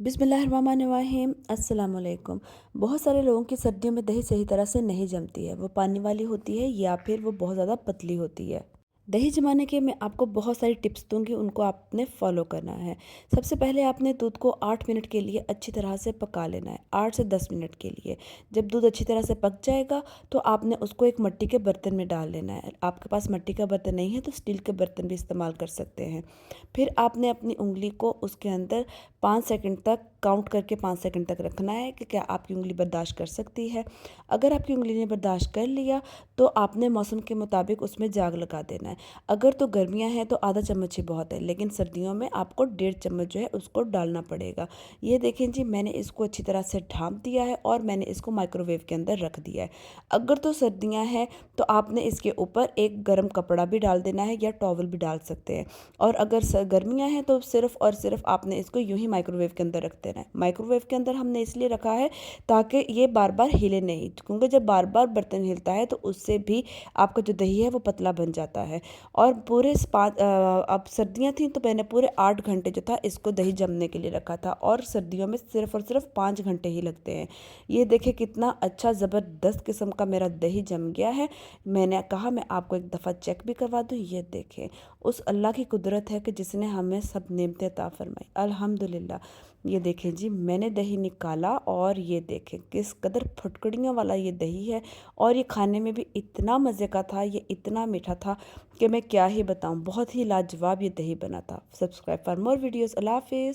बिस्मिल्लाहिर्रहमानिर्रहीम अस्सलाम वालेकुम। बहुत सारे लोगों की सर्दियों में दही सही तरह से नहीं जमती है। वो पानी वाली होती है या फिर वो बहुत ज़्यादा पतली होती है। दही जमाने के मैं आपको बहुत सारी टिप्स दूंगी, उनको आपने फॉलो करना है। सबसे पहले आपने दूध को 8 मिनट के लिए अच्छी तरह से पका लेना है, 8 से 10 मिनट के लिए। जब दूध अच्छी तरह से पक जाएगा तो आपने उसको एक मिट्टी के बर्तन में डाल लेना है। आपके पास मिट्टी का बर्तन नहीं है तो स्टील के बर्तन भी इस्तेमाल कर सकते हैं। फिर आपने अपनी उंगली को उसके अंदर 5 सेकंड तक काउंट करके 5 सेकंड तक रखना है कि क्या आपकी उंगली बर्दाश्त कर सकती है। अगर आपकी उंगली ने बर्दाश्त कर लिया तो आपने मौसम के मुताबिक उसमें जाग लगा देना है। अगर तो गर्मियां हैं तो आधा चम्मच ही बहुत है, लेकिन सर्दियों में आपको 1.5 चम्मच जो है उसको डालना पड़ेगा। ये देखें जी, मैंने इसको अच्छी तरह से ढाँप दिया है और मैंने इसको माइक्रोवेव के अंदर रख दिया है। अगर तो सर्दियाँ हैं तो आपने इसके ऊपर एक गर्म कपड़ा भी डाल देना है या टॉवल भी डाल सकते हैं। और अगर गर्मियाँ हैं तो सिर्फ़ और सिर्फ आपने इसको यूं ही माइक्रोवेव के अंदर रख देना है। माइक्रोवेव के अंदर हमने इसलिए रखा है ताकि ये बार बार हिले नहीं, क्योंकि जब बार बार बर्तन हिलता है तो उससे भी आपका जो दही है वो पतला बन जाता है। और पूरे अब सर्दियाँ थीं तो मैंने पूरे 8 घंटे जो था इसको दही जमने के लिए रखा था, और सर्दियों में सिर्फ़ और सिर्फ 5 घंटे ही लगते हैं। ये देखें कितना अच्छा ज़बरदस्त किस्म का मेरा दही जम गया है। मैंने कहा मैं आपको एक दफ़ा चेक भी करवा दूँ। ये देखें, उस अल्लाह की कुदरत है कि जिसने हमें सब नेमतें अता फरमाई, अल्हम्दुलिल्लाह। ये देखें जी, मैंने दही निकाला और ये देखें किस कदर फुटकड़ियों वाला ये दही है। और ये खाने में भी इतना मज़े का था, ये इतना मीठा था कि मैं क्या ही बताऊं। बहुत ही लाजवाब ये दही बना था। Subscribe for more videos. अल्लाह हाफिज़।